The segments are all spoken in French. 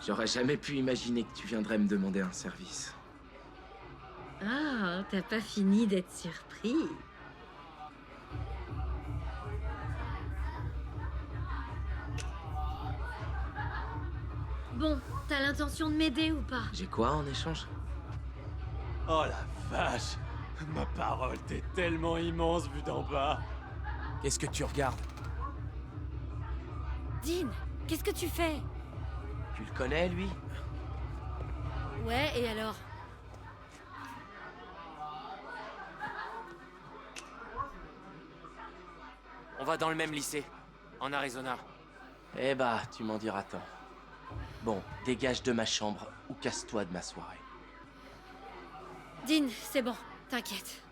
J'aurais jamais pu imaginer que tu viendrais me demander un service. Ah, t'as pas fini d'être surpris. Bon, t'as l'intention de m'aider ou pas? J'ai quoi en échange? Oh la vache! Ma parole, t'es tellement immense vu d'en bas! Qu'est-ce que tu regardes? Dean, qu'est-ce que tu fais? Tu le connais, lui? Ouais, et alors? On va dans le même lycée, en Arizona. Eh bah, tu m'en diras tant. Bon, dégage de ma chambre ou casse-toi de ma soirée. Dean, c'est bon, t'inquiète.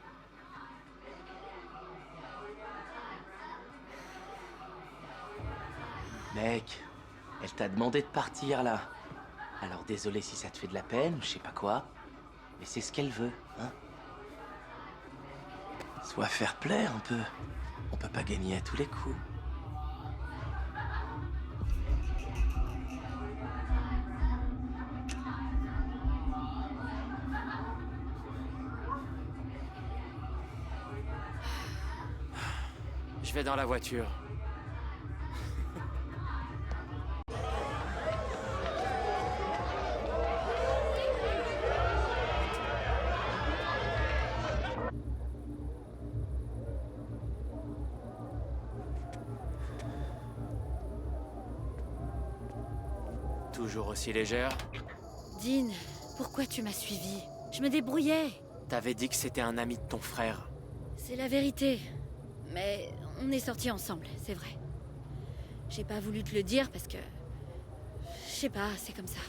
Mec, elle t'a demandé de partir, là. Alors désolé si ça te fait de la peine ou je sais pas quoi. Mais c'est ce qu'elle veut, hein. Sois fair-play un peu. On peut pas gagner à tous les coups. Je vais dans la voiture. Toujours aussi légère? Dean, pourquoi tu m'as suivi? Je me débrouillais. T'avais dit que c'était un ami de ton frère. C'est la vérité. Mais on est sortis ensemble, c'est vrai. J'ai pas voulu te le dire parce que... Je sais pas, c'est comme ça.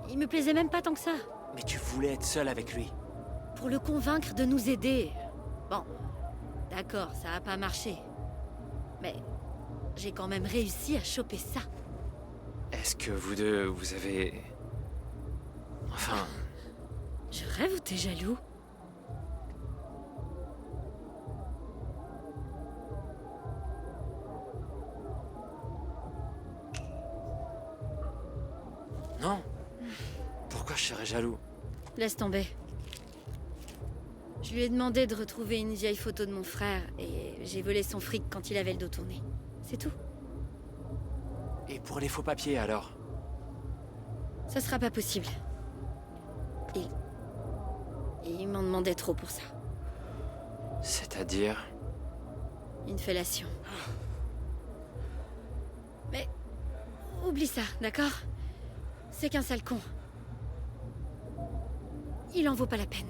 Il me plaisait même pas tant que ça. Mais tu voulais être seul avec lui. Pour le convaincre de nous aider. Bon, d'accord, ça a pas marché. Mais j'ai quand même réussi à choper ça. Est-ce que vous deux, vous avez... Enfin... Je rêve ou t'es jaloux? Non. Pourquoi je serais jaloux? Laisse tomber. Je lui ai demandé de retrouver une vieille photo de mon frère et j'ai volé son fric quand il avait le dos tourné. C'est tout. Et pour les faux papiers, alors? Ça sera pas possible. Il m'en demandait trop pour ça. C'est-à-dire? Une fellation. Mais... oublie ça, d'accord? C'est qu'un sale con. Il en vaut pas la peine.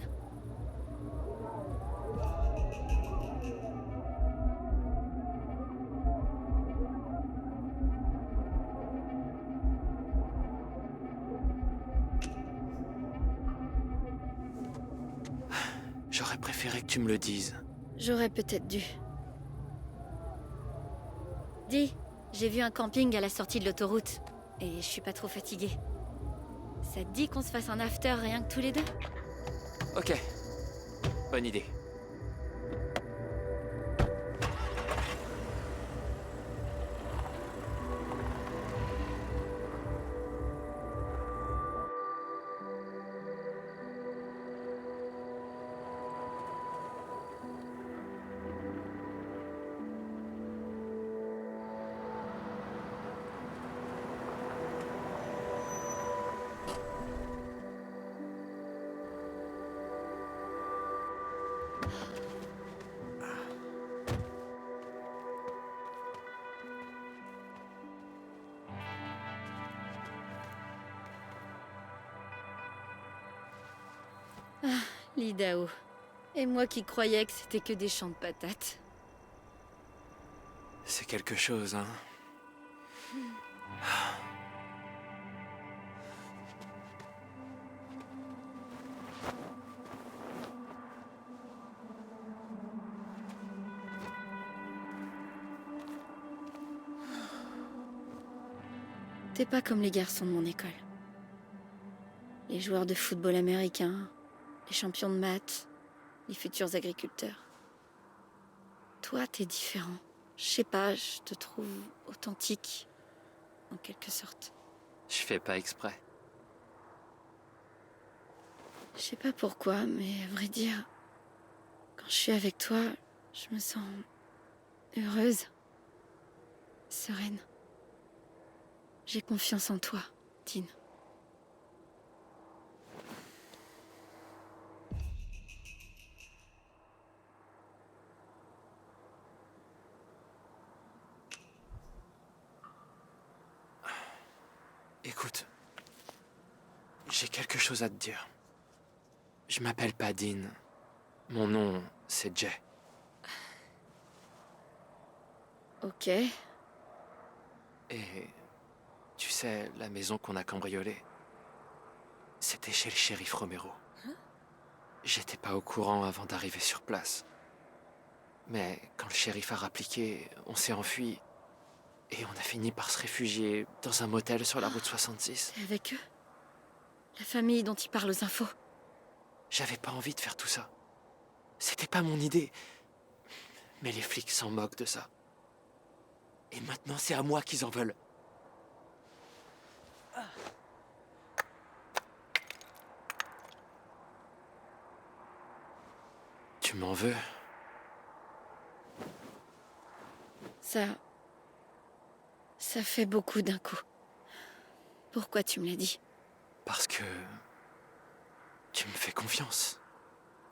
J'aurais préféré que tu me le dises. J'aurais peut-être dû. Dis, j'ai vu un camping à la sortie de l'autoroute. Et je suis pas trop fatiguée. Ça te dit qu'on se fasse un after rien que tous les deux? Ok. Bonne idée. L'Idaho. Et moi qui croyais que c'était que des champs de patates. C'est quelque chose, hein. T'es pas comme les garçons de mon école. Les joueurs de football américain, les champions de maths, les futurs agriculteurs. Toi, t'es différent. Je sais pas, je te trouve authentique, en quelque sorte. Je fais pas exprès. Je sais pas pourquoi, mais à vrai dire, quand je suis avec toi, je me sens heureuse, sereine. J'ai confiance en toi, Dean. Écoute, j'ai quelque chose à te dire. Je m'appelle pas Dean. Mon nom, c'est Jay. Ok. Et tu sais, la maison qu'on a cambriolée, c'était chez le shérif Romero. J'étais pas au courant avant d'arriver sur place. Mais quand le shérif a rappliqué, on s'est enfui. Et on a fini par se réfugier dans un motel sur la route 66. T'es avec eux? La famille dont ils parlent aux infos? J'avais pas envie de faire tout ça. C'était pas mon idée. Mais les flics s'en moquent de ça. Et maintenant, c'est à moi qu'ils en veulent. Tu m'en veux? Ça fait beaucoup d'un coup. Pourquoi tu me l'as dit? Parce que tu me fais confiance.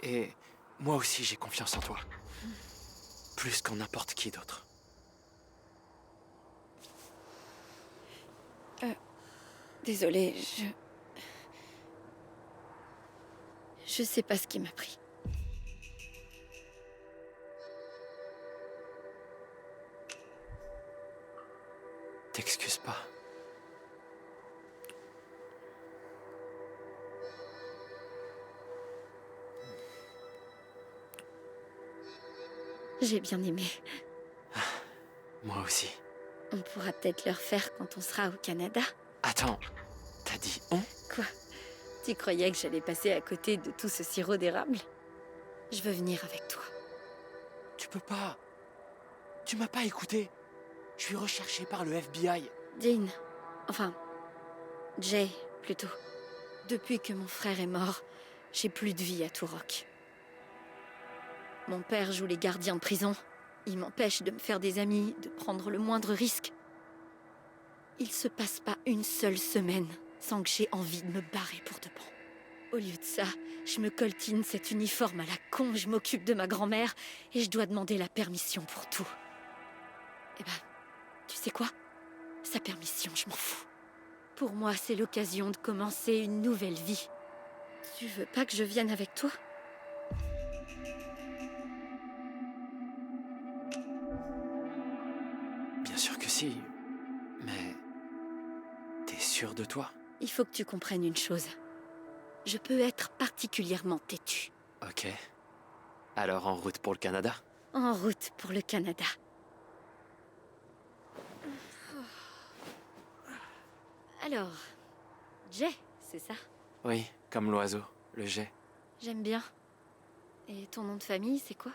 Et moi aussi, j'ai confiance en toi. Plus qu'en n'importe qui d'autre. Désolée, je sais pas ce qui m'a pris. T'excuses pas. J'ai bien aimé. Moi aussi. On pourra peut-être le refaire quand on sera au Canada. Attends, t'as dit on? Quoi? Tu croyais que j'allais passer à côté de tout ce sirop d'érable? Je veux venir avec toi. Tu peux pas. Tu m'as pas écouté. Je suis recherché par le FBI. Dean, enfin, Jay, plutôt. Depuis que mon frère est mort, j'ai plus de vie à Turok. Mon père joue les gardiens de prison. Il m'empêche de me faire des amis, de prendre le moindre risque. Il se passe pas une seule semaine sans que j'ai envie de me barrer pour de bon. Au lieu de ça, je me coltine cet uniforme à la con, je m'occupe de ma grand-mère et je dois demander la permission pour tout. Eh ben, tu sais quoi? Sa permission, je m'en fous. Pour moi, c'est l'occasion de commencer une nouvelle vie. Tu veux pas que je vienne avec toi? Bien sûr que si. Mais t'es sûr de toi? Il faut que tu comprennes une chose. Je peux être particulièrement têtue. Ok. Alors en route pour le Canada? En route pour le Canada. Alors, Jay, c'est ça? Oui, comme l'oiseau, le jet. J'aime bien. Et ton nom de famille, c'est quoi?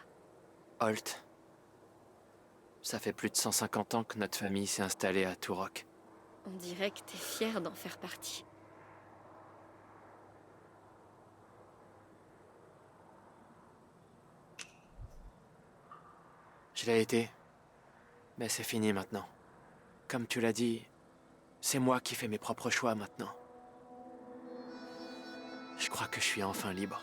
Holt. Ça fait plus de 150 ans que notre famille s'est installée à Turok. On dirait que t'es fier d'en faire partie. Je l'ai été. Mais c'est fini maintenant. Comme tu l'as dit, c'est moi qui fais mes propres choix maintenant. Je crois que je suis enfin libre.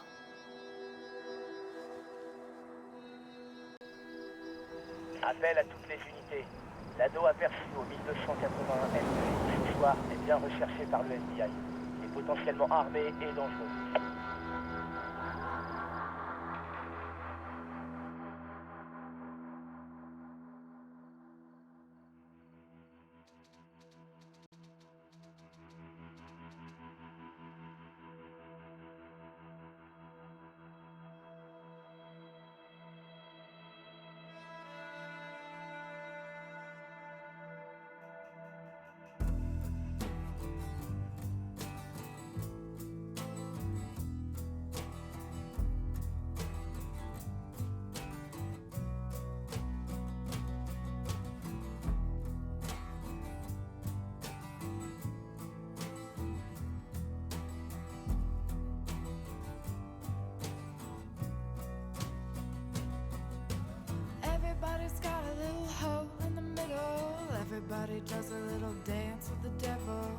Appel à toutes les unités. L'ado aperçu au 1281 M ce soir est bien recherché par le FBI. Il est potentiellement armé et dangereux. Everybody does a little dance with the devil.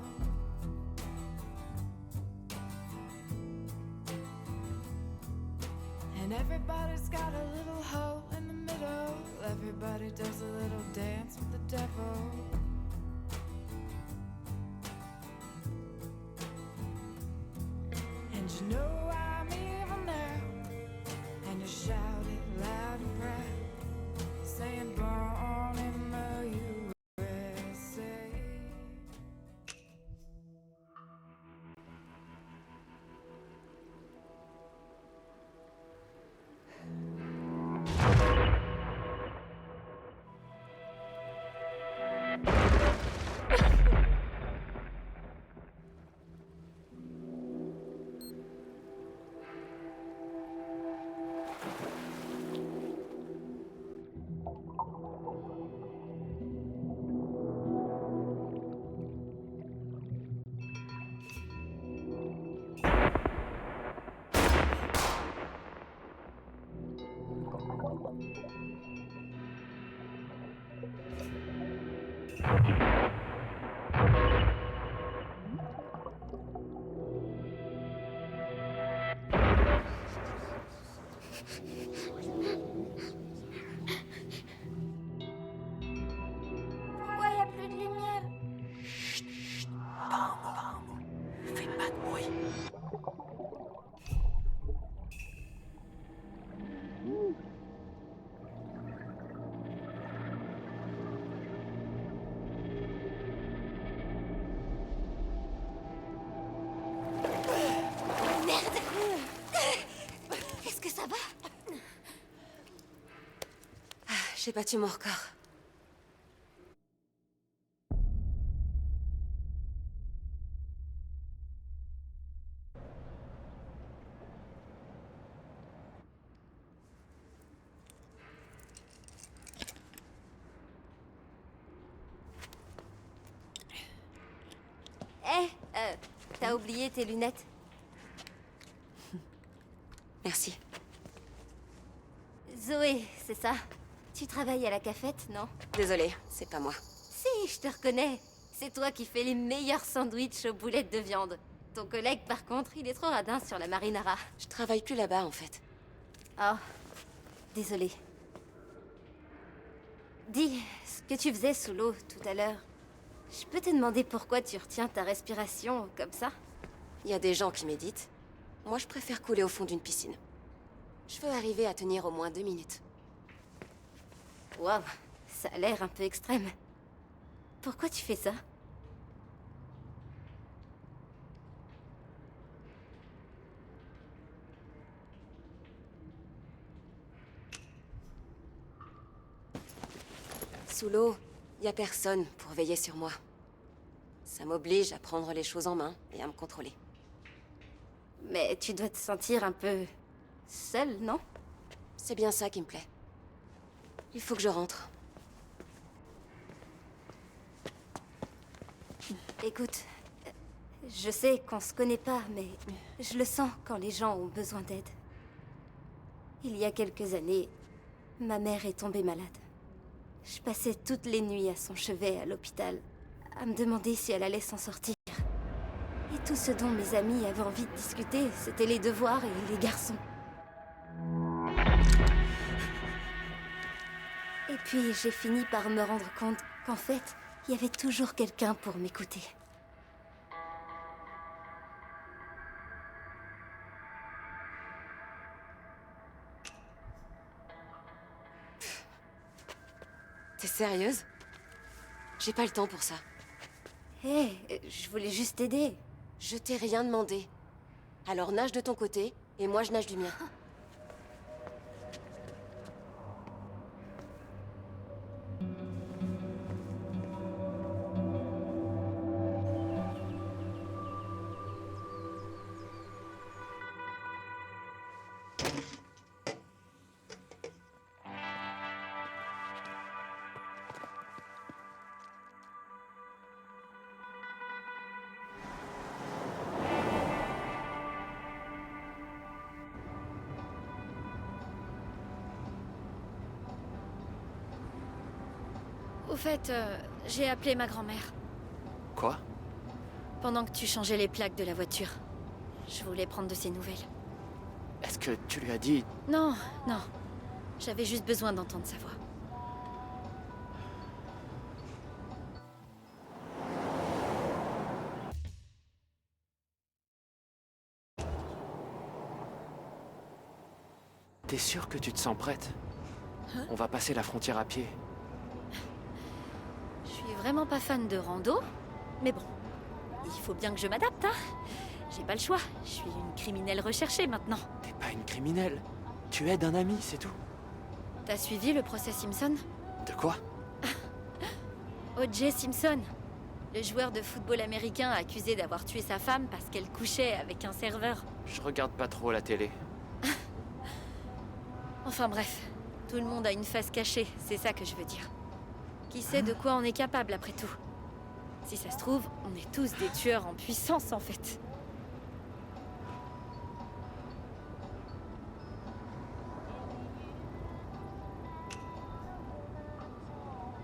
And everybody's got a little hole in the middle. Everybody does a little dance with the devil. And you know I'm evil now. And you shout it loud and proud, saying born in the USA. Pourquoi y a plus de lumière? Fais pas de bruit. Merde! Est-ce que ça va? J'ai battu mon record. T'as oublié tes lunettes? Merci. Zoé, c'est ça? Tu travailles à la cafette, non? Désolée, c'est pas moi. Si, je te reconnais. C'est toi qui fais les meilleurs sandwichs aux boulettes de viande. Ton collègue, par contre, il est trop radin sur la marinara. Je travaille plus là-bas, en fait. Oh, désolée. Dis, ce que tu faisais sous l'eau tout à l'heure, je peux te demander pourquoi tu retiens ta respiration comme ça? Il y a des gens qui méditent. Moi, je préfère couler au fond d'une piscine. Je veux arriver à tenir au moins 2 minutes. Waouh, ça a l'air un peu extrême. Pourquoi tu fais ça? Sous l'eau, il y a personne pour veiller sur moi. Ça m'oblige à prendre les choses en main et à me contrôler. Mais tu dois te sentir un peu... seule, non? C'est bien ça qui me plaît. Il faut que je rentre. Écoute, je sais qu'on se connaît pas, mais je le sens quand les gens ont besoin d'aide. Il y a quelques années, ma mère est tombée malade. Je passais toutes les nuits à son chevet à l'hôpital, à me demander si elle allait s'en sortir. Et tout ce dont mes amis avaient envie de discuter, c'était les devoirs et les garçons. Et puis j'ai fini par me rendre compte qu'en fait, il y avait toujours quelqu'un pour m'écouter. T'es sérieuse? J'ai pas le temps pour ça. Hé, je voulais juste t'aider. Je t'ai rien demandé. Alors nage de ton côté, et moi je nage du mien. Au fait, j'ai appelé ma grand-mère Quoi? pendant que tu changeais les plaques de la voiture. Je voulais prendre de ses nouvelles. Est-ce que tu lui as dit... Non, non. J'avais juste besoin d'entendre sa voix. T'es sûr que tu te sens prête? On va passer la frontière à pied. Je suis vraiment pas fan de rando, mais bon. Il faut bien que je m'adapte, hein. J'ai pas le choix. Je suis une criminelle recherchée maintenant. T'es pas une criminelle. Tu aides un ami, c'est tout. T'as suivi le procès Simpson? De quoi? O.J. Simpson, le joueur de football américain accusé d'avoir tué sa femme parce qu'elle couchait avec un serveur. Je regarde pas trop la télé. Enfin bref, tout le monde a une face cachée, c'est ça que je veux dire. Qui sait de quoi on est capable après tout? Si ça se trouve, on est tous des tueurs en puissance en fait.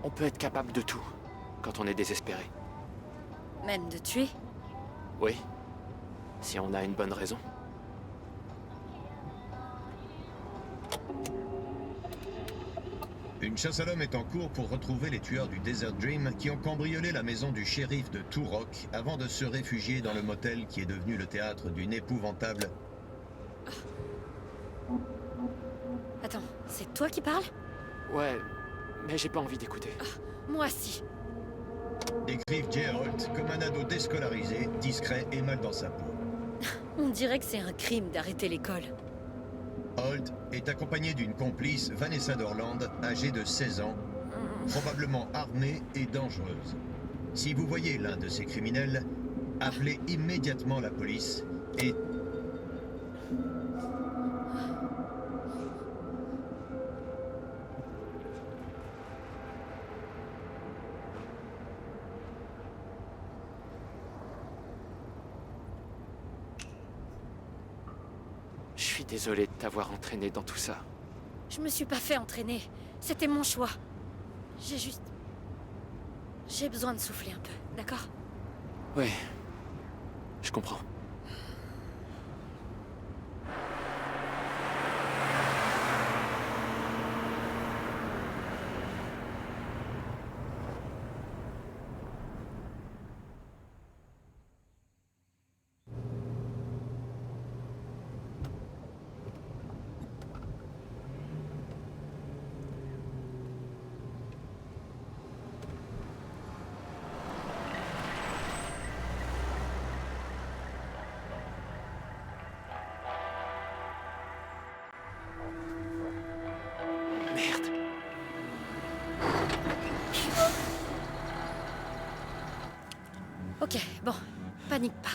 On peut être capable de tout, quand on est désespéré. Même de tuer. Oui, si on a une bonne raison. Une chasse à l'homme est en cours pour retrouver les tueurs du Desert Dream qui ont cambriolé la maison du shérif de Turok avant de se réfugier dans le motel qui est devenu le théâtre d'une épouvantable... Attends, c'est toi qui parles? Ouais, mais j'ai pas envie d'écouter. Moi si. Décrivent Jay Holt comme un ado déscolarisé, discret et mal dans sa peau. On dirait que c'est un crime d'arrêter l'école. Holt est accompagné d'une complice, Vanessa Dorland, âgée de 16 ans, probablement armée et dangereuse. Si vous voyez l'un de ces criminels, appelez immédiatement la police et... Je suis désolé de t'avoir entraîné dans tout ça. Je me suis pas fait entraîner. C'était mon choix. J'ai besoin de souffler un peu, d'accord? Oui, je comprends. Merde. Ok, bon, panique pas.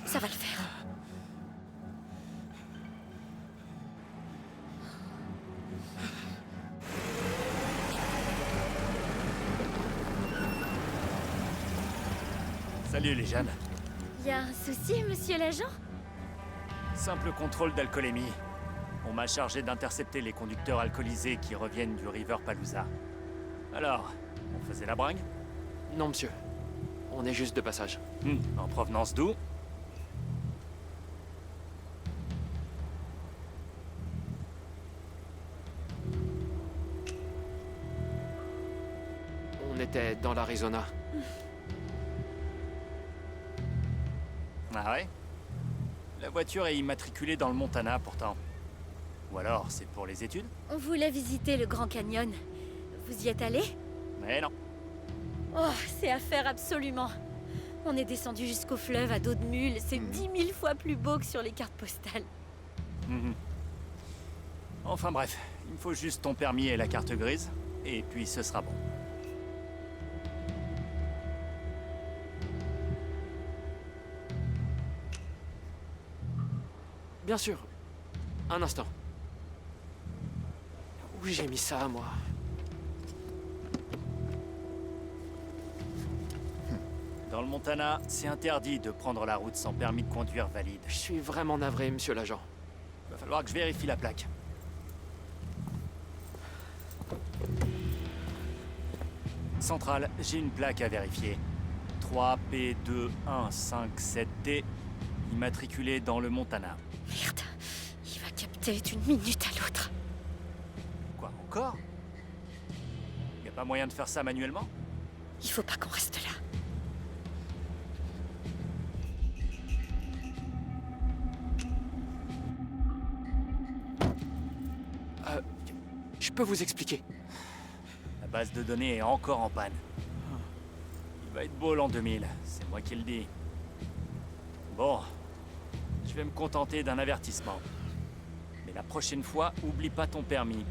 Ça va le faire. Salut les jeunes. Y a un souci, monsieur l'agent? Simple contrôle d'alcoolémie. On m'a chargé d'intercepter les conducteurs alcoolisés qui reviennent du River Palooza. Alors, on faisait la bringue? Non, monsieur. On est juste de passage. En provenance d'où? On était dans l'Arizona. Ah ouais? La voiture est immatriculée dans le Montana pourtant. Ou alors, c'est pour les études? On voulait visiter le Grand Canyon. Vous y êtes allé? Mais non. Oh, c'est à faire absolument. On est descendu jusqu'au fleuve à dos de mule. C'est 10 000 fois plus beau que sur les cartes postales. Mhm. Enfin bref, il me faut juste ton permis et la carte grise, et puis ce sera bon. Bien sûr. Un instant. Où j'ai mis ça, moi? Dans le Montana, c'est interdit de prendre la route sans permis de conduire valide. Je suis vraiment navré, monsieur l'agent. Va falloir que je vérifie la plaque. Centrale, j'ai une plaque à vérifier. 3P2157D, immatriculée dans le Montana. Merde, il va capter d'une minute à l'autre. Quoi, encore? Y a pas moyen de faire ça manuellement? Il faut pas qu'on reste là. Je peux vous expliquer. La base de données est encore en panne. Il va être beau l'an 2000, c'est moi qui le dis. Bon, je vais me contenter d'un avertissement. Mais la prochaine fois, oublie pas ton permis.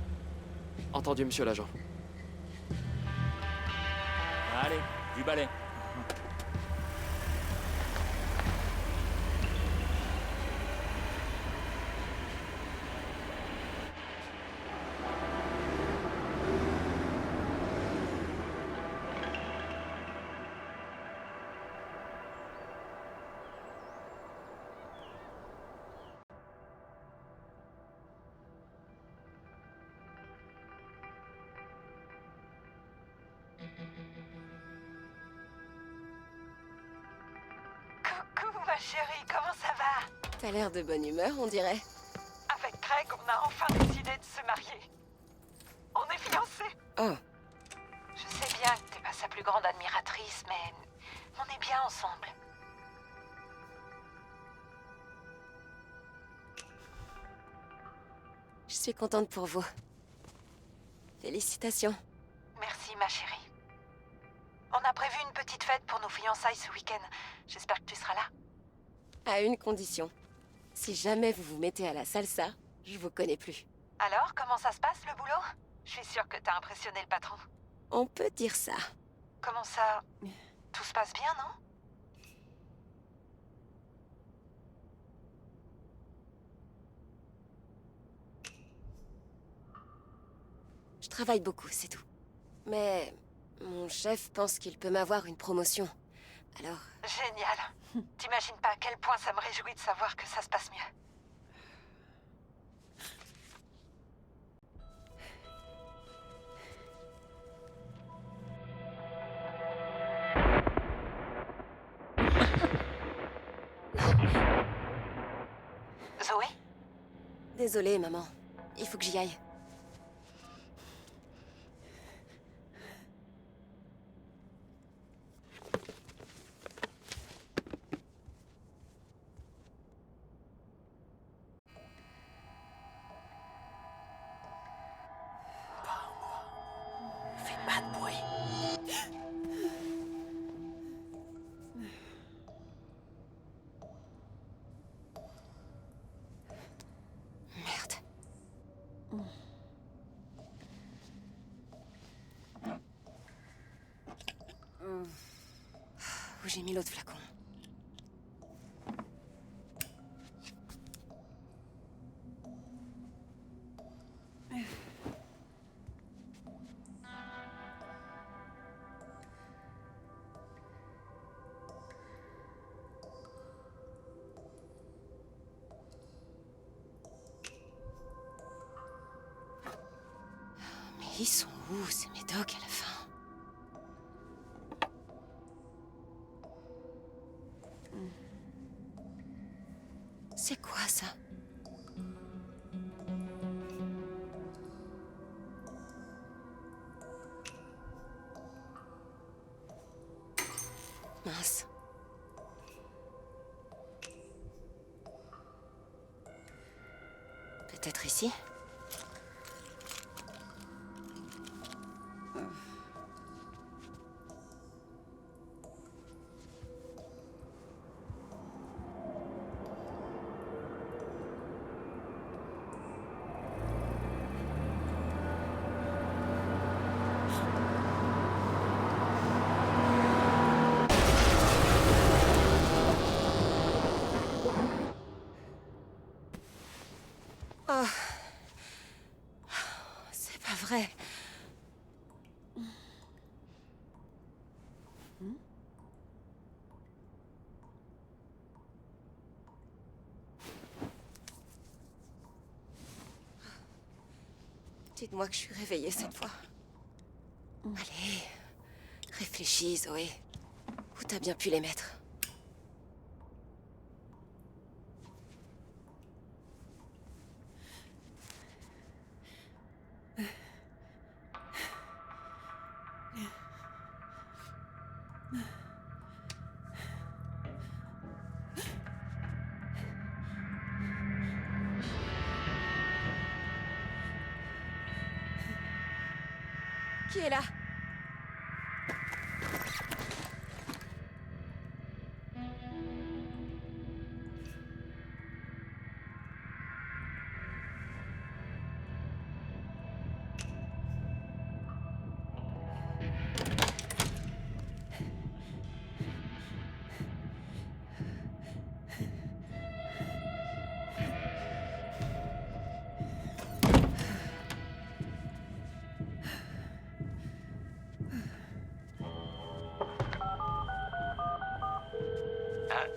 Entendu, monsieur l'agent. Allez, du balai. Coucou ma chérie, comment ça va? T'as l'air de bonne humeur, on dirait. Avec Greg, on a enfin décidé de se marier. On est fiancés. Oh, Je sais bien que t'es pas sa plus grande admiratrice, mais on est bien ensemble. je suis contente pour vous. Félicitations. Merci ma chérie. On a prévu une petite fête pour nos fiançailles ce week-end. J'espère que tu seras là. À une condition. Si jamais vous vous mettez à la salsa, je vous connais plus. Alors, comment ça se passe le boulot? Je suis sûre que t'as impressionné le patron. On peut dire ça. Comment ça? Tout se passe bien, non? Je travaille beaucoup, c'est tout. Mais mon chef pense qu'il peut m'avoir une promotion. Alors, Génial. T'imagines pas à quel point ça me réjouit de savoir que ça se passe mieux. Zoé? désolée, maman. Il faut que j'y aille. Fais pas de bruit. Merde. Où j'ai mis l'autre flacon? Mais ils sont où, ces médocs, à la fin? C'est quoi, ça? Mince. Peut-être ici? Oh. C'est pas vrai. Dites-moi que je suis réveillée cette fois. Allez, Réfléchis, Zoé. Où t'as bien pu les mettre? Qui est là?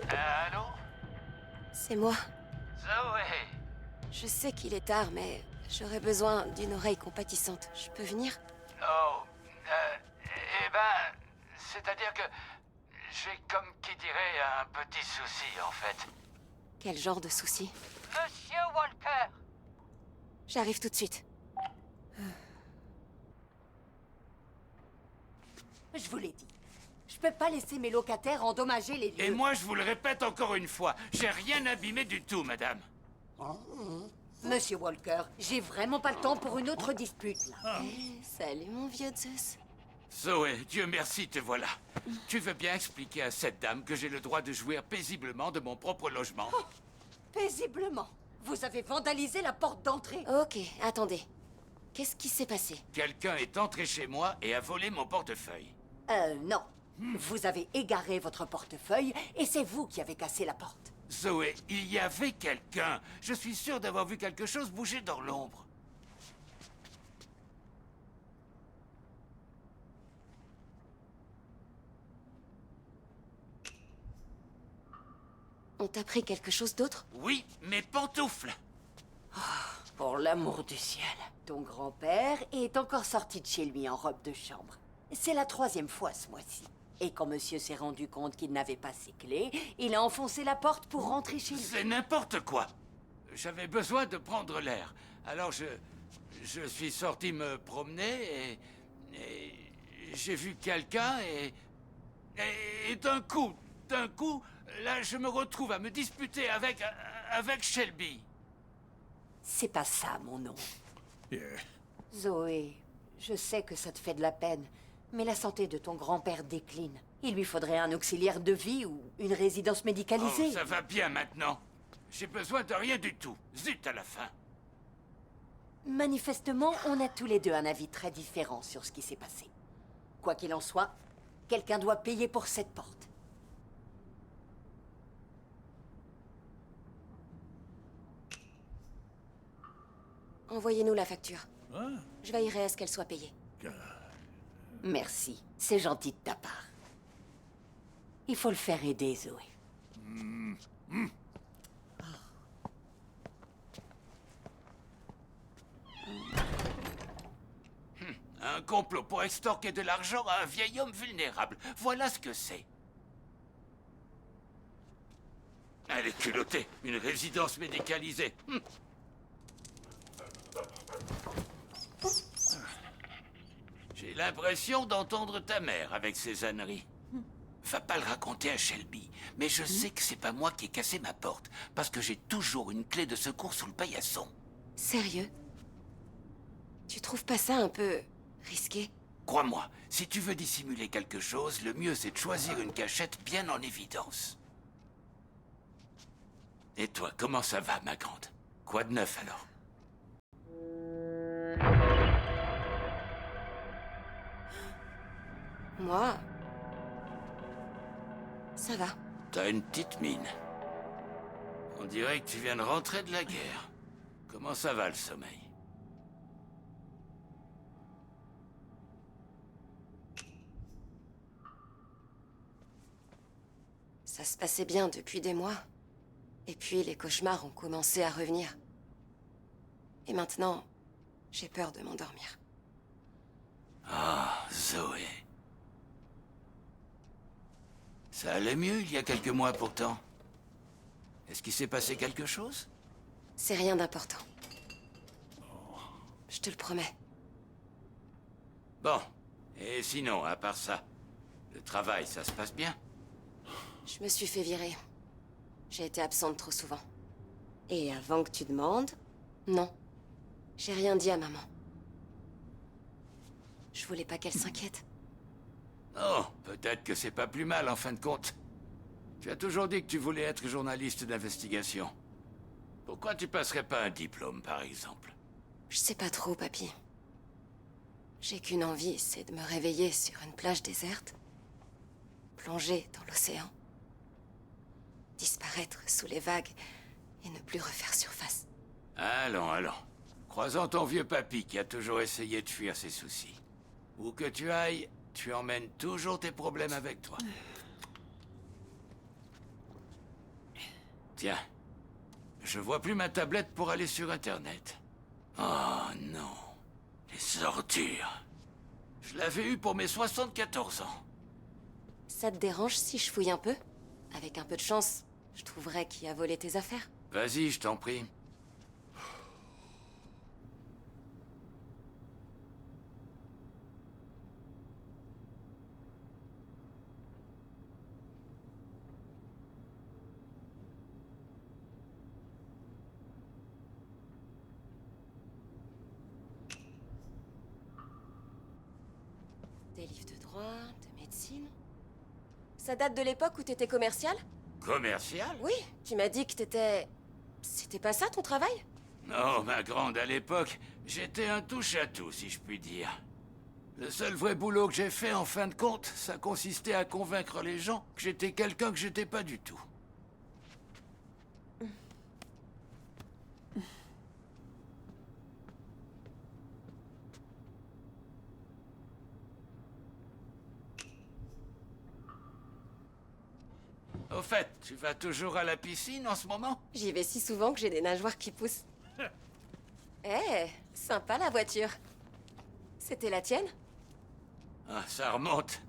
Allô? C'est moi. Zoé! Je sais qu'il est tard, mais j'aurais besoin d'une oreille compatissante. Je peux venir? Oh, eh ben, c'est-à-dire que j'ai comme qui dirait un petit souci en fait. Quel genre de souci? Monsieur Walker! J'arrive tout de suite. Je vous l'ai dit. Je peux pas laisser mes locataires endommager les lieux. Et moi, je vous le répète encore une fois, j'ai rien abîmé du tout, madame. Monsieur Walker, j'ai vraiment pas le temps pour une autre dispute, là. Salut, mon vieux Zeus. Zoé, Dieu merci, te voilà. Tu veux bien expliquer à cette dame que j'ai le droit de jouir paisiblement de mon propre logement? Paisiblement. Vous avez vandalisé la porte d'entrée. Ok, attendez. Qu'est-ce qui s'est passé? Quelqu'un est entré chez moi et a volé mon portefeuille. Non. Vous avez égaré votre portefeuille et c'est vous qui avez cassé la porte. Zoé, il y avait quelqu'un. Je suis sûr d'avoir vu quelque chose bouger dans l'ombre. On t'a pris quelque chose d'autre? Oui, mes pantoufles. Pour l'amour du ciel. Ton grand-père est encore sorti de chez lui en robe de chambre. C'est la 3e fois ce mois-ci. Et quand monsieur s'est rendu compte qu'il n'avait pas ses clés, il a enfoncé la porte pour rentrer chez lui. C'est n'importe quoi. J'avais besoin de prendre l'air. Alors je suis sorti me promener et j'ai vu quelqu'un et d'un coup, là je me retrouve à me disputer avec Shelby. C'est pas ça, mon nom. Zoé, je sais que ça te fait de la peine, mais la santé de ton grand-père décline. Il lui faudrait un auxiliaire de vie ou une résidence médicalisée. Oh, ça va bien maintenant. J'ai besoin de rien du tout. Zut à la fin. Manifestement, on a tous les deux un avis très différent sur ce qui s'est passé. Quoi qu'il en soit, quelqu'un doit payer pour cette porte. Envoyez-nous la facture. Je veillerai à ce qu'elle soit payée. Merci, c'est gentil de ta part. Il faut le faire aider, Zoé. Un complot pour extorquer de l'argent à un vieil homme vulnérable. Voilà ce que c'est. Elle est culottée. Une résidence médicalisée. J'ai l'impression d'entendre ta mère avec ses âneries. Va pas le raconter à Shelby, mais je sais que c'est pas moi qui ai cassé ma porte, parce que j'ai toujours une clé de secours sous le paillasson. Sérieux? Tu trouves pas ça un peu risqué? Crois-moi, si tu veux dissimuler quelque chose, le mieux c'est de choisir une cachette bien en évidence. Et toi, comment ça va, ma grande? Quoi de neuf alors? Moi... ça va. T'as une petite mine. On dirait que tu viens de rentrer de la guerre. Comment ça va le sommeil? Ça se passait bien depuis des mois. Et puis les cauchemars ont commencé à revenir. Et maintenant, j'ai peur de m'endormir. Ah, Zoé. Ça allait mieux il y a quelques mois pourtant. Est-ce qu'il s'est passé quelque chose? C'est rien d'important. Je te le promets. Bon. Et sinon, à part ça, le travail, ça se passe bien? Je me suis fait virer. J'ai été absente trop souvent. Et avant que tu demandes, non. J'ai rien dit à maman. Je voulais pas qu'elle s'inquiète. Oh, peut-être que c'est pas plus mal en fin de compte. Tu as toujours dit que tu voulais être journaliste d'investigation. Pourquoi tu passerais pas un diplôme, par exemple? Je sais pas trop, papy. J'ai qu'une envie, c'est de me réveiller sur une plage déserte, plonger dans l'océan, disparaître sous les vagues et ne plus refaire surface. Allons, allons. Croisons ton vieux papy qui a toujours essayé de fuir ses soucis. Où que tu ailles, tu emmènes toujours tes problèmes avec toi. Tiens, je vois plus ma tablette pour aller sur Internet. Oh non, les ordures. Je l'avais eu pour mes 74 ans. Ça te dérange si je fouille un peu? Avec un peu de chance, je trouverai qui a volé tes affaires. Vas-y, je t'en prie. Des livres de droit, de médecine. Ça date de l'époque où t'étais commercial? Commercial? Oui, tu m'as dit que t'étais... C'était pas ça ton travail? Non, ma grande, à l'époque, j'étais un touche-à-tout, si je puis dire. Le seul vrai boulot que j'ai fait, en fin de compte, ça consistait à convaincre les gens que j'étais quelqu'un que j'étais pas du tout. Au fait, tu vas toujours à la piscine en ce moment? J'y vais si souvent que j'ai des nageoires qui poussent. Eh, sympa la voiture. C'était la tienne? Ah, ça remonte.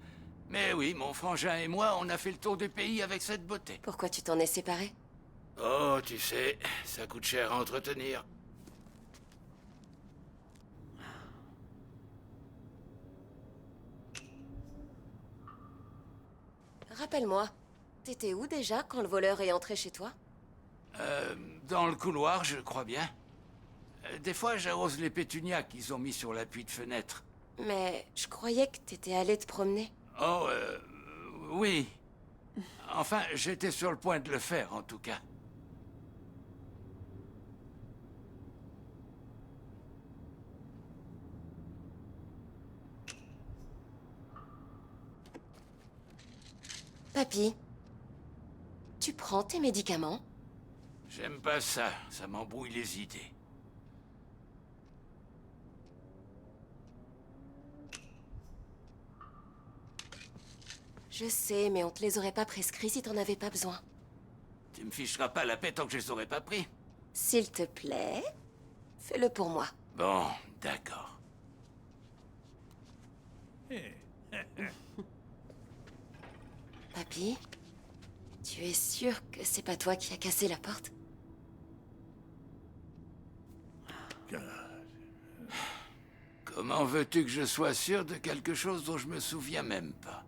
Mais oui, mon frangin et moi, on a fait le tour du pays avec cette beauté. Pourquoi tu t'en es séparé? Oh, tu sais, ça coûte cher à entretenir. Rappelle-moi, t'étais où déjà quand le voleur est entré chez toi? Dans le couloir, je crois bien. Des fois, j'arrose les pétunias qu'ils ont mis sur l'appui de fenêtre. Mais je croyais que t'étais allé te promener. Oh, oui. Enfin, j'étais sur le point de le faire, en tout cas. Papy, tu prends tes médicaments? J'aime pas ça, ça m'embrouille les idées. Je sais, mais on te les aurait pas prescrits si t'en avais pas besoin. Tu me ficheras pas la paix tant que je les aurais pas pris. S'il te plaît, fais-le pour moi. Bon, d'accord. Papy, tu es sûr que c'est pas toi qui as cassé la porte? Comment veux-tu que je sois sûr de quelque chose dont je me souviens même pas?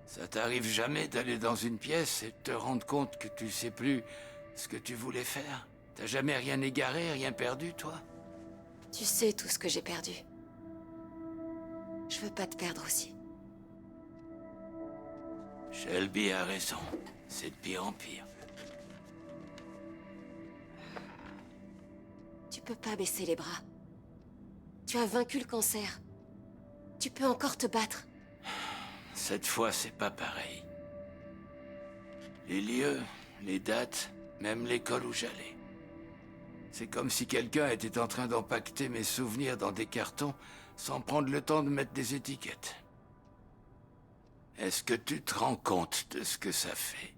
Ça t'arrive jamais d'aller dans une pièce et de te rendre compte que tu sais plus ce que tu voulais faire? T'as jamais rien égaré, rien perdu, toi? Tu sais tout ce que j'ai perdu. Je veux pas te perdre aussi. Shelby a raison. C'est de pire en pire. Tu peux pas baisser les bras. Tu as vaincu le cancer. Tu peux encore te battre. Cette fois, c'est pas pareil. Les lieux, les dates, même l'école où j'allais. C'est comme si quelqu'un était en train d'empaqueter mes souvenirs dans des cartons sans prendre le temps de mettre des étiquettes. Est-ce que tu te rends compte de ce que ça fait?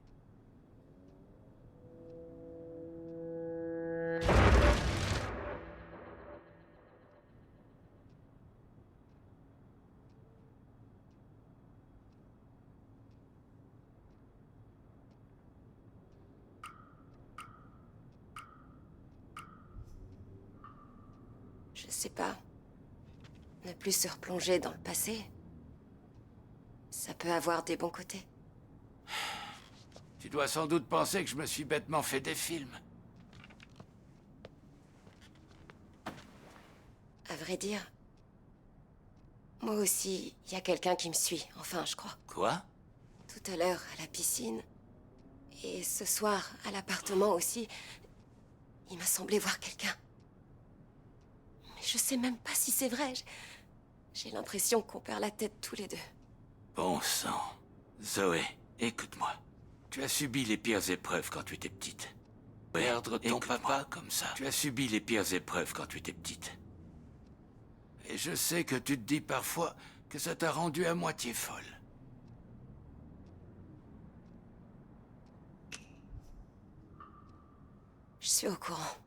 Je sais pas. Ne plus se replonger dans le passé, ça peut avoir des bons côtés. Tu dois sans doute penser que je me suis bêtement fait des films. À vrai dire, moi aussi, il y a quelqu'un qui me suit, enfin, je crois. Quoi? Tout à l'heure, à la piscine, et ce soir, à l'appartement aussi, il m'a semblé voir quelqu'un. Mais je sais même pas si c'est vrai. J'ai l'impression qu'on perd la tête tous les deux. Bon sang. Zoé, écoute-moi. Tu as subi les pires épreuves quand tu étais petite. Perdre ton papa comme ça. Tu as subi les pires épreuves quand tu étais petite. Et je sais que tu te dis parfois que ça t'a rendu à moitié folle. Je suis au courant.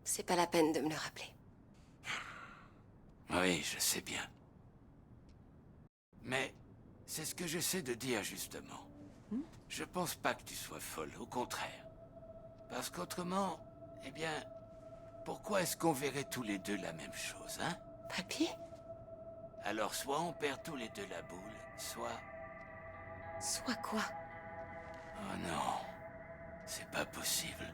C'est pas la peine de me le rappeler. Oui, je sais bien. Mais c'est ce que j'essaie de dire, justement. Je pense pas que tu sois folle, au contraire. Parce qu'autrement, eh bien, pourquoi est-ce qu'on verrait tous les deux la même chose, hein? Papy? Alors soit on perd tous les deux la boule, soit... Soit quoi? Oh non, c'est pas possible.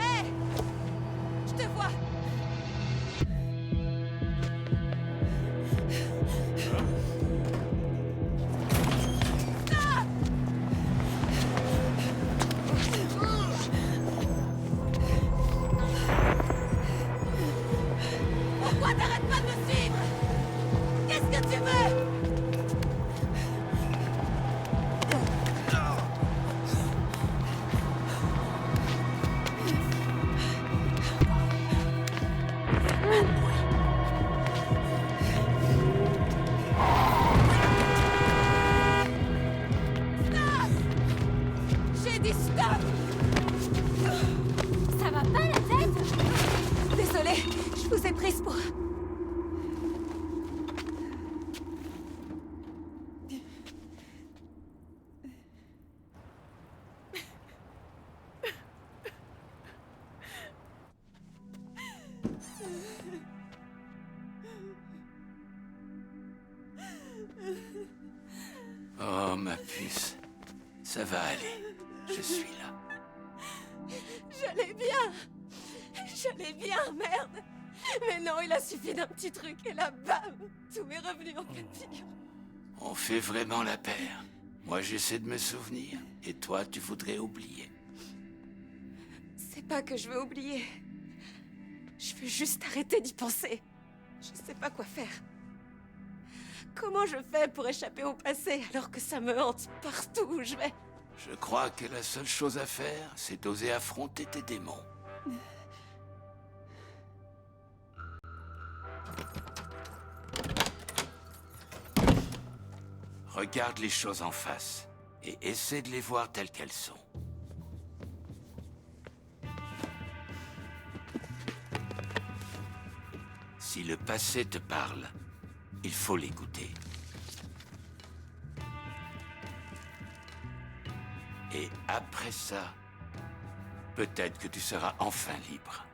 Hé! Je te vois! Pourquoi t'arrêtes pas de me suivre? Qu'est-ce que tu veux? Stop! J'ai dit stop! Ça va pas la tête? Désolée, je vous ai prise pour... Oh, ma puce. Ça va aller. Je suis là. J'allais bien! J'allais bien, merde! Mais non, il a suffi d'un petit truc et là, bam! Tout m'est revenu en pire. On fait vraiment la paire. Moi, j'essaie de me souvenir. Et toi, tu voudrais oublier. C'est pas que je veux oublier. Je veux juste arrêter d'y penser. Je sais pas quoi faire. Comment je fais pour échapper au passé alors que ça me hante partout où je vais? Je crois que la seule chose à faire, c'est d'oser affronter tes démons. Regarde les choses en face et essaie de les voir telles qu'elles sont. Si le passé te parle, il faut l'écouter. Et après ça, peut-être que tu seras enfin libre.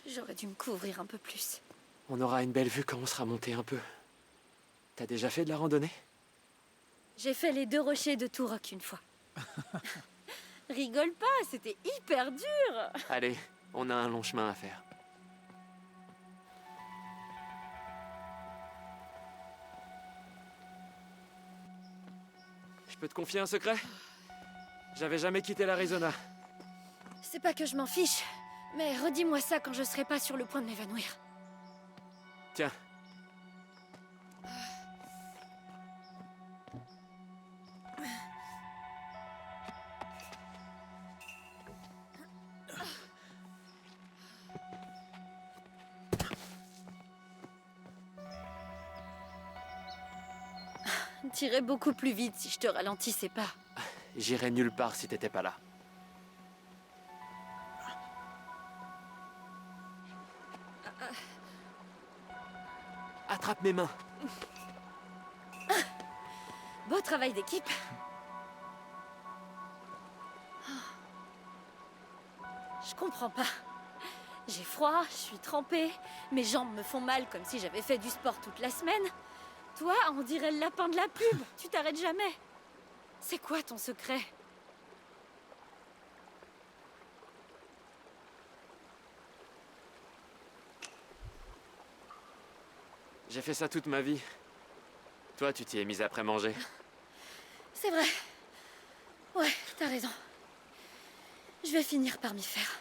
J'aurais dû me couvrir un peu plus. On aura une belle vue quand on sera monté un peu. T'as déjà fait de la randonnée? J'ai fait les 2 rochers de Turok une fois. Rigole pas, c'était hyper dur. Allez, on a un long chemin à faire. Je peux te confier un secret? J'avais jamais quitté l'Arizona. C'est pas que je m'en fiche, mais redis-moi ça quand je serai pas sur le point de m'évanouir. Tiens. T'irais beaucoup plus vite si je te ralentissais pas. J'irais nulle part si t'étais pas là. Attrape mes mains. Beau travail d'équipe. Je comprends pas. J'ai froid, je suis trempée, mes jambes me font mal comme si j'avais fait du sport toute la semaine. Toi, on dirait le lapin de la pub, tu t'arrêtes jamais. C'est quoi ton secret? J'ai fait ça toute ma vie. Toi, tu t'y es mise après manger. C'est vrai. Ouais, t'as raison. Je vais finir par m'y faire.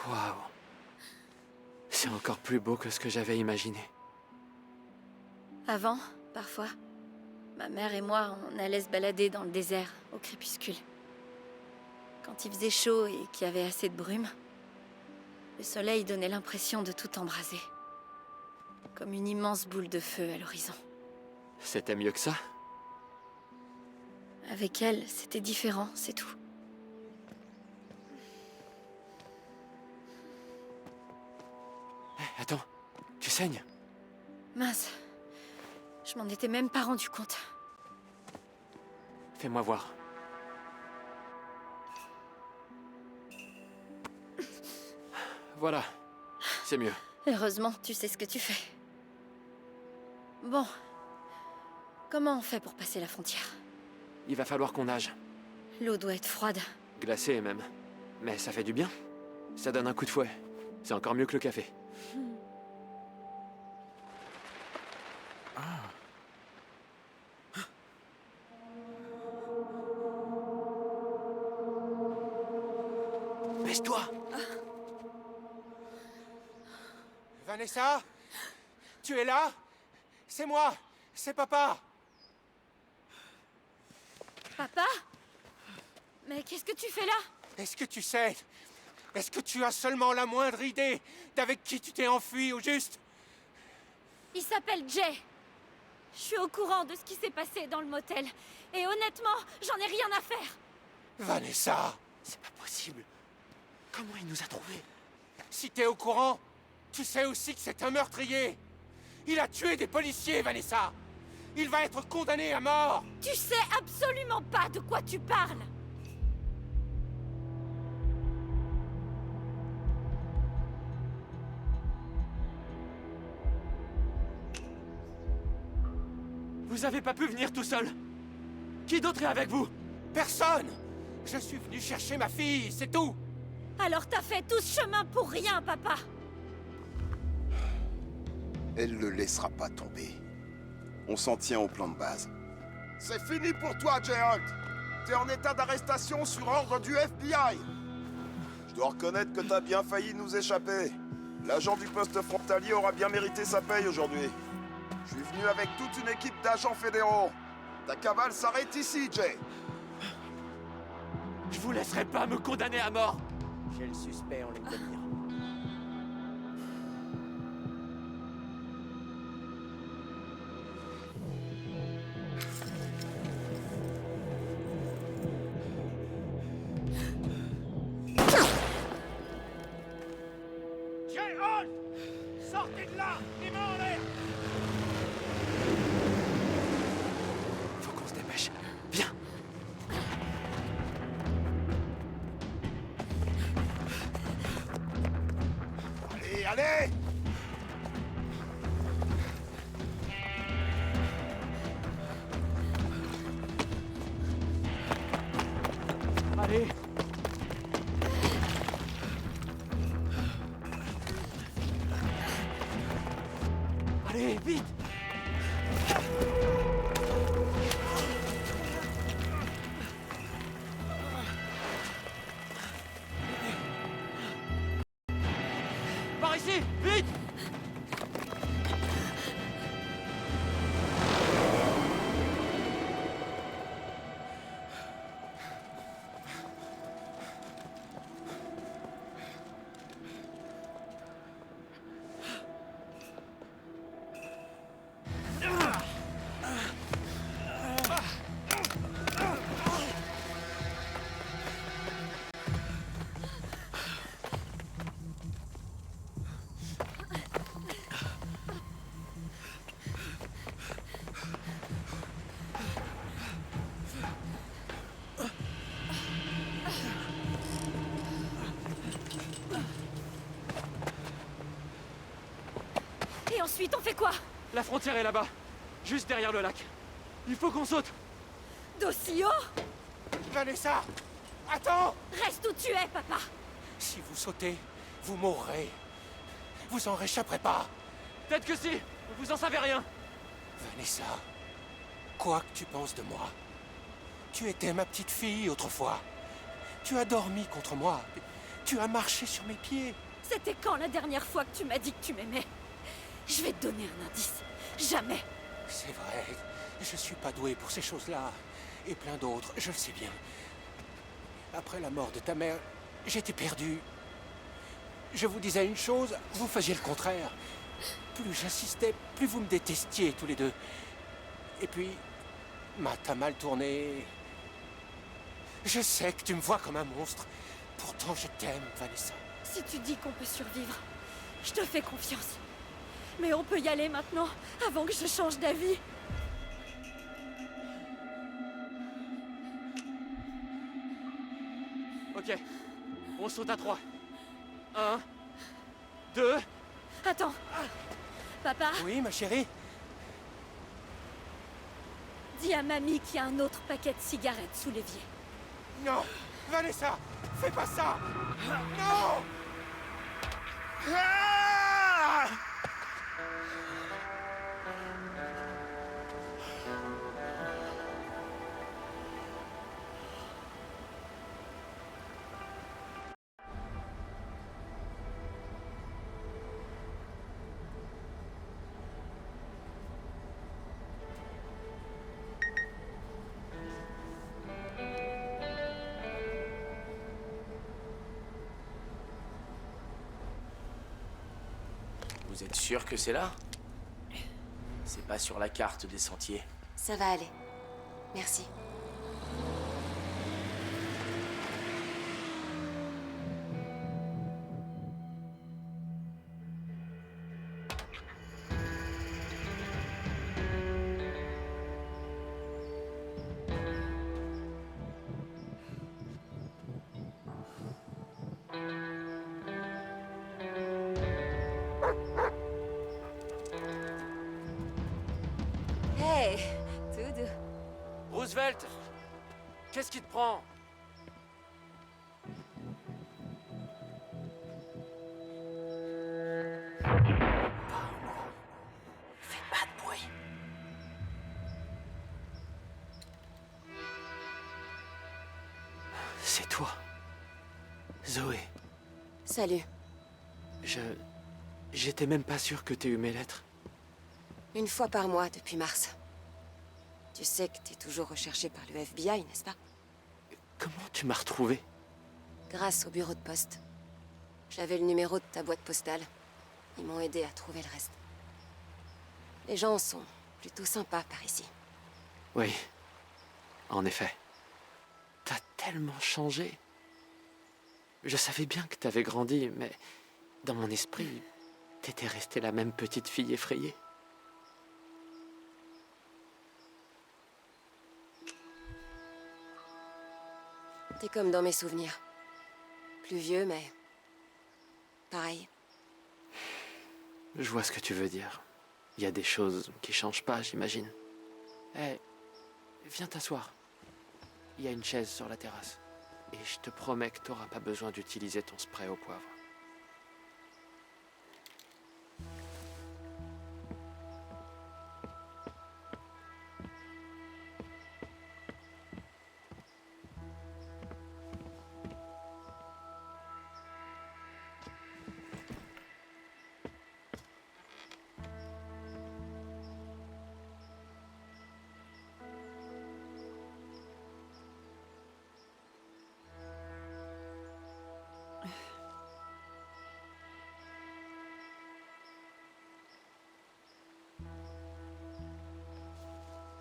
Waouh. C'est encore plus beau que ce que j'avais imaginé. Avant, parfois, ma mère et moi, on allait se balader dans le désert, au crépuscule. Quand il faisait chaud et qu'il y avait assez de brume, le soleil donnait l'impression de tout embraser. Comme une immense boule de feu à l'horizon. C'était mieux que ça? Avec elle, c'était différent, c'est tout. Hé, attends, tu saignes? Mince, je m'en étais même pas rendu compte. Fais-moi voir. Voilà, c'est mieux. Heureusement, tu sais ce que tu fais. Bon, comment on fait pour passer la frontière? Il va falloir qu'on nage. L'eau doit être froide. Glacée même. Mais ça fait du bien. Ça donne un coup de fouet. C'est encore mieux que le café. Baisse-toi! Vanessa? Tu es là? C'est moi! C'est papa! Papa? Mais qu'est-ce que tu fais là? Est-ce que tu sais? Est-ce que tu as seulement la moindre idée d'avec qui tu t'es enfui au juste? Il s'appelle Jay. Je suis au courant de ce qui s'est passé dans le motel. Et honnêtement, j'en ai rien à faire. Vanessa! C'est pas possible. Comment il nous a trouvés? Si t'es au courant, tu sais aussi que c'est un meurtrier. Il a tué des policiers, Vanessa. Il va être condamné à mort. Tu sais absolument pas de quoi tu parles. Vous avez pas pu venir tout seul? Qui d'autre est avec vous? Personne! Je suis venu chercher ma fille, c'est tout! Alors t'as fait tout ce chemin pour rien, papa! Elle le laissera pas tomber. On s'en tient au plan de base. C'est fini pour toi, Jay Holt. T'es en état d'arrestation sur ordre du FBI. Je dois reconnaître que t'as bien failli nous échapper. L'agent du poste frontalier aura bien mérité sa paye aujourd'hui. Je suis venu avec toute une équipe d'agents fédéraux. Ta cavale s'arrête ici, Jay. Je vous laisserai pas me condamner à mort. J'ai le suspect, on l'examine. Jay Holt! Sortez de là! Les mains en l'air! Faut qu'on se dépêche. Viens. Allez, allez! Allez. Allez, vite! Par ici, vite! ensuite, on fait quoi? La frontière est là-bas, juste derrière le lac. Il faut qu'on saute. D'aussi haut? Vanessa! Attends! Reste où tu es, papa! Si vous sautez, vous mourrez. Vous en réchapperez pas. Peut-être que si, vous en savez rien. Vanessa, quoi que tu penses de moi, tu étais ma petite fille autrefois. Tu as dormi contre moi. Tu as marché sur mes pieds. C'était quand la dernière fois que tu m'as dit que tu m'aimais? Je vais te donner un indice. Jamais. C'est vrai, je suis pas doué pour ces choses-là. Et plein d'autres, je le sais bien. Après la mort de ta mère, j'étais perdu. Je vous disais une chose, vous faisiez le contraire. Plus j'insistais, plus vous me détestiez tous les deux. Et puis, Matt a mal tourné. Je sais que tu me vois comme un monstre. Pourtant, je t'aime, Vanessa. Si tu dis qu'on peut survivre, je te fais confiance. Mais on peut y aller maintenant, avant que je change d'avis. Ok, on saute à 3. 1, 2... Attends. Papa, Oui, ma chérie? dis à mamie qu'il y a un autre paquet de cigarettes sous l'évier. Non! Vanessa! Fais pas ça! Non! Ah! Vous êtes sûr que c'est là? C'est pas sur la carte des sentiers. Ça va aller. Merci. Hey, tout doux. Roosevelt, qu'est-ce qui te prend? Fais pas de bruit. C'est toi. Zoé. Salut. J'étais même pas sûr que t'aies eu mes lettres. Une fois par mois depuis mars. Tu sais que t'es toujours recherché par le FBI, n'est-ce pas? Comment tu m'as retrouvé? Grâce au bureau de poste. J'avais le numéro de ta boîte postale. Ils m'ont aidé à trouver le reste. Les gens sont plutôt sympas par ici. Oui, en effet. T'as tellement changé. Je savais bien que t'avais grandi, mais dans mon esprit, t'étais restée la même petite fille effrayée. T'es comme dans mes souvenirs. Plus vieux, mais... pareil. Je vois ce que tu veux dire. Il y a des choses qui changent pas, j'imagine. Hé, viens t'asseoir. Il y a une chaise sur la terrasse. Et je te promets que t'auras pas besoin d'utiliser ton spray au poivre.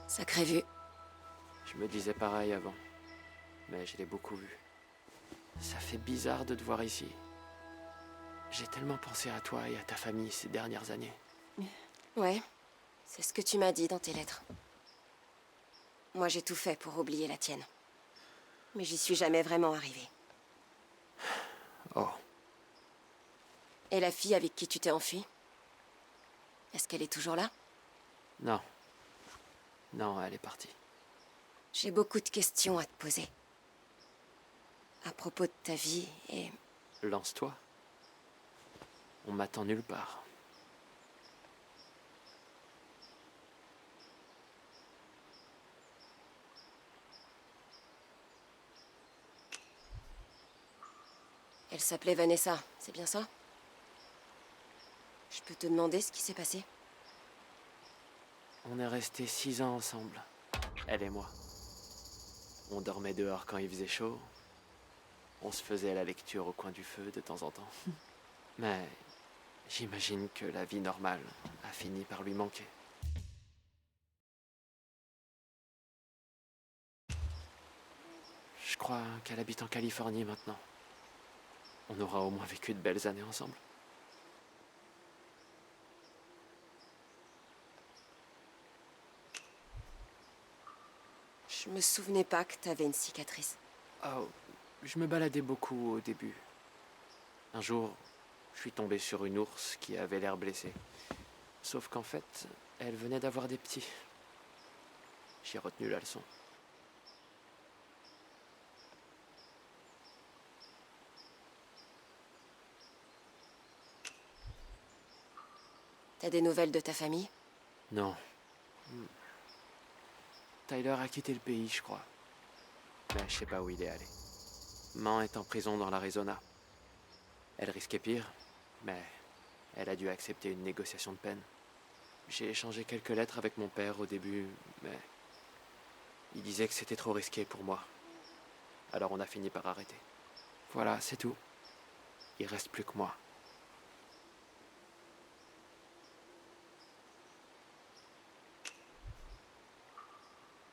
Sacrée vue. Je me disais pareil avant. Mais je l'ai beaucoup vu. Ça fait bizarre de te voir ici. J'ai tellement pensé à toi et à ta famille ces dernières années. Ouais, c'est ce que tu m'as dit dans tes lettres. Moi, j'ai tout fait pour oublier la tienne. Mais j'y suis jamais vraiment arrivée. Oh. Et la fille avec qui tu t'es enfui? Est-ce qu'elle est toujours là? Non. Non, elle est partie. J'ai beaucoup de questions à te poser. À propos de ta vie et... Lance-toi. On m'attend nulle part. Elle s'appelait Vanessa, c'est bien ça? Je peux te demander ce qui s'est passé? On est restés 6 ans ensemble, elle et moi. On dormait dehors quand il faisait chaud. On se faisait la lecture au coin du feu de temps en temps. Mais j'imagine que la vie normale a fini par lui manquer. Je crois qu'elle habite en Californie maintenant. On aura au moins vécu de belles années ensemble. Je me souvenais pas que t'avais une cicatrice. Oh, je me baladais beaucoup au début. Un jour, je suis tombé sur une ours qui avait l'air blessée. Sauf qu'en fait, elle venait d'avoir des petits. J'ai retenu la leçon. T'as des nouvelles de ta famille? Non. Tyler a quitté le pays, je crois. Mais je sais pas où il est allé. Man est en prison dans l'Arizona. Elle risquait pire, mais elle a dû accepter une négociation de peine. J'ai échangé quelques lettres avec mon père au début, mais il disait que c'était trop risqué pour moi. Alors on a fini par arrêter. Voilà, c'est tout. Il reste plus que moi.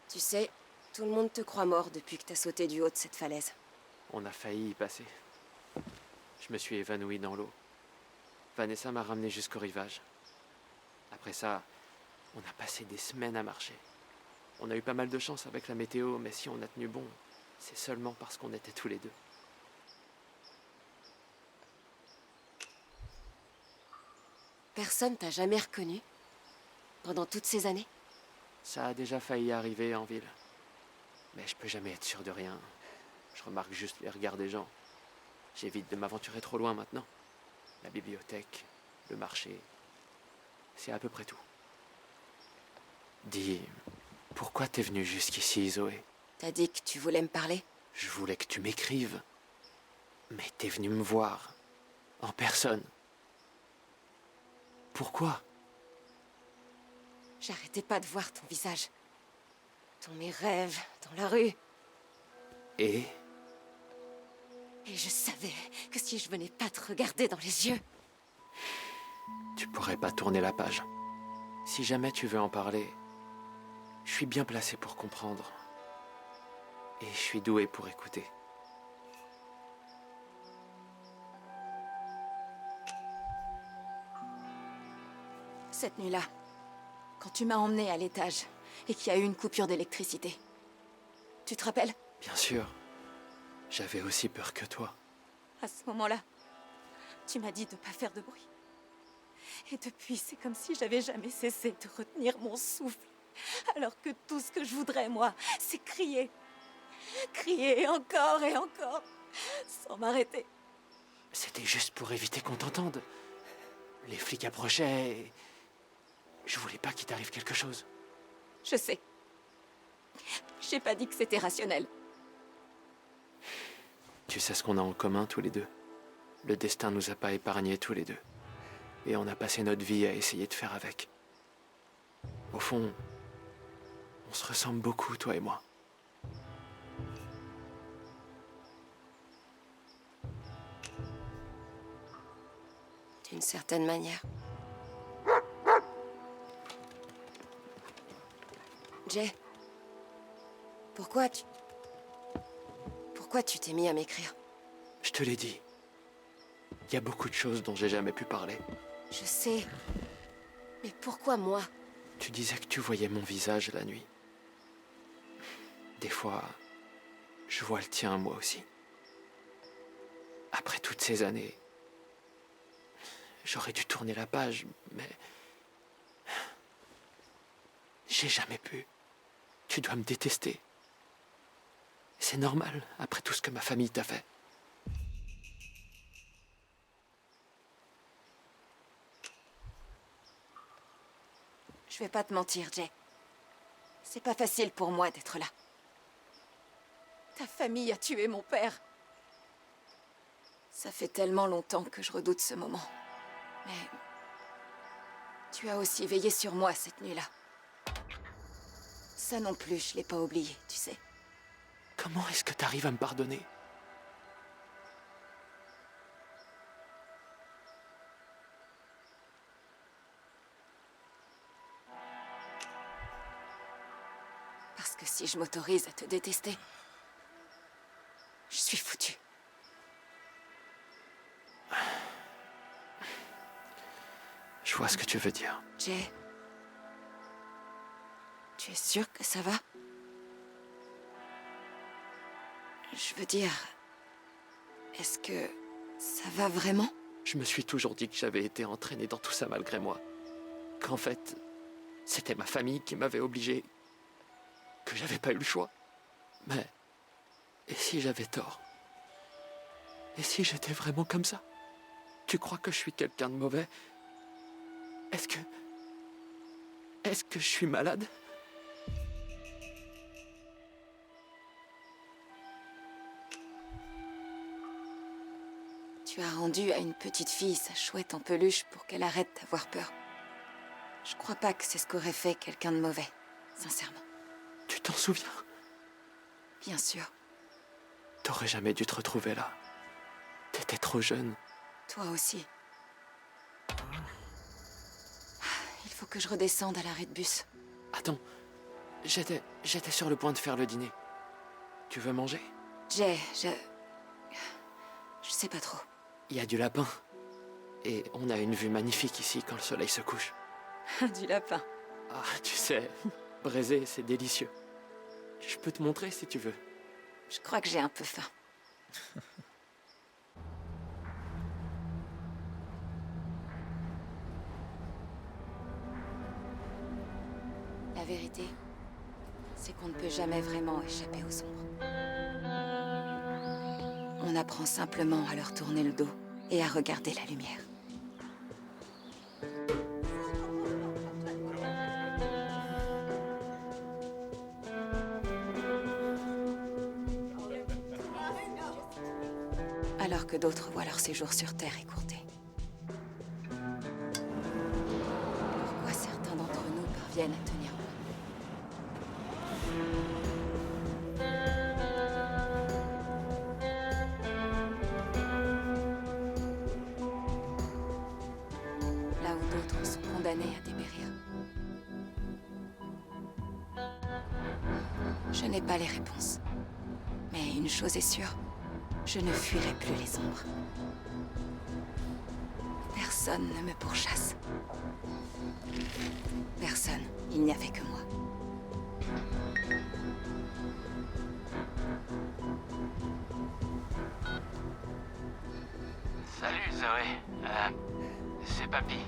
Tu sais, tout le monde te croit mort depuis que t'as sauté du haut de cette falaise. On a failli y passer. Je me suis évanoui dans l'eau. Vanessa m'a ramené jusqu'au rivage. Après ça, on a passé des semaines à marcher. On a eu pas mal de chance avec la météo, mais si on a tenu bon, c'est seulement parce qu'on était tous les deux. Personne t'a jamais reconnu? Pendant toutes ces années? Ça a déjà failli arriver en ville. Mais je peux jamais être sûr de rien. Je remarque juste les regards des gens. J'évite de m'aventurer trop loin maintenant. La bibliothèque, le marché, c'est à peu près tout. Dis, pourquoi t'es venue jusqu'ici, Zoé? T'as dit que tu voulais me parler? Je voulais que tu m'écrives. Mais t'es venue me voir. En personne. Pourquoi? J'arrêtais pas de voir ton visage. Dans mes rêves, dans la rue. Et je savais que si je venais pas te regarder dans les yeux... tu pourrais pas tourner la page. Si jamais tu veux en parler, je suis bien placé pour comprendre. Et je suis doué pour écouter. Cette nuit-là, quand tu m'as emmené à l'étage et qu'il y a eu une coupure d'électricité. Tu te rappelles? Bien sûr. J'avais aussi peur que toi. À ce moment-là, tu m'as dit de pas faire de bruit. Et depuis, c'est comme si j'avais jamais cessé de retenir mon souffle. Alors que tout ce que je voudrais, moi, c'est crier. Crier encore et encore, sans m'arrêter. C'était juste pour éviter qu'on t'entende. Les flics approchaient et... je voulais pas qu'il t'arrive quelque chose. Je sais. J'ai pas dit que c'était rationnel. Tu sais ce qu'on a en commun tous les deux. Le destin nous a pas épargnés tous les deux. Et on a passé notre vie à essayer de faire avec. Au fond, on se ressemble beaucoup, toi et moi. D'une certaine manière. Jay, pourquoi tu t'es mis à m'écrire? Je te l'ai dit. Il y a beaucoup de choses dont j'ai jamais pu parler. Je sais. Mais pourquoi moi? Tu disais que tu voyais mon visage la nuit. Des fois, je vois le tien, moi aussi. Après toutes ces années, j'aurais dû tourner la page, mais J'ai jamais pu. Tu dois me détester. C'est normal, après tout ce que ma famille t'a fait. Je vais pas te mentir, Jay. C'est pas facile pour moi d'être là. Ta famille a tué mon père. Ça fait tellement longtemps que je redoute ce moment. Mais... tu as aussi veillé sur moi cette nuit-là. Ça non plus, je l'ai pas oublié, tu sais. Comment est-ce que t'arrives à me pardonner? Parce que si je m'autorise à te détester, je suis foutue. Je vois ce que tu veux dire. Jay, tu es sûr que ça va? Je veux dire, est-ce que ça va vraiment? Je me suis toujours dit que j'avais été entraîné dans tout ça malgré moi. Qu'en fait, c'était ma famille qui m'avait obligé. Que j'avais pas eu le choix. Mais... et si j'avais tort? Et si j'étais vraiment comme ça? Tu crois que je suis quelqu'un de mauvais? Est-ce que je suis malade? Tu as rendu à une petite fille sa chouette en peluche pour qu'elle arrête d'avoir peur. Je crois pas que c'est ce qu'aurait fait quelqu'un de mauvais, sincèrement. Tu t'en souviens? Bien sûr. T'aurais jamais dû te retrouver là. T'étais trop jeune. Toi aussi. Il faut que je redescende à l'arrêt de bus. Attends, j'étais sur le point de faire le dîner. Tu veux manger? Jay, je sais pas trop. Il y a du lapin. Et on a une vue magnifique ici quand le soleil se couche. Du lapin. Ah, tu sais, braisé, c'est délicieux. Je peux te montrer si tu veux. Je crois que j'ai un peu faim. La vérité, c'est qu'on ne peut jamais vraiment échapper aux ombres. On apprend simplement à leur tourner le dos et à regarder la lumière. Alors que d'autres voient leur séjour sur Terre écourté. Pourquoi certains d'entre nous parviennent à tenir bon? Là où d'autres sont condamnés à dépérir. Je n'ai pas les réponses. Mais une chose est sûre. Je ne fuirai plus les ombres. Personne ne me pourchasse. Personne. Il n'y avait que moi. Salut Zoé. C'est Papy.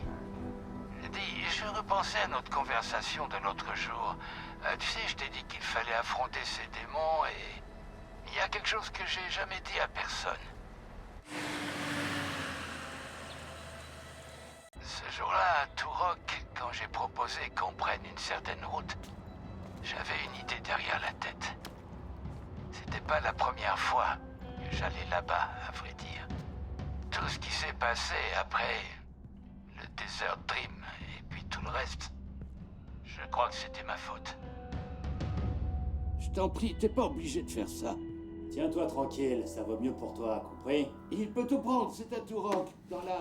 Dis, je repensais à notre conversation de l'autre jour. Tu sais, je t'ai dit qu'il fallait affronter ces démons et... il y a quelque chose que j'ai jamais dit à personne. Ce jour-là, à Turok, quand j'ai proposé qu'on prenne une certaine route, j'avais une idée derrière la tête. C'était pas la première fois que j'allais là-bas, à vrai dire. Tout ce qui s'est passé après le Desert Dream et puis tout le reste, je crois que c'était ma faute. Je t'en prie, t'es pas obligé de faire ça. Tiens-toi tranquille, ça vaut mieux pour toi, compris? Il peut tout prendre, c'est à Turok, dans la...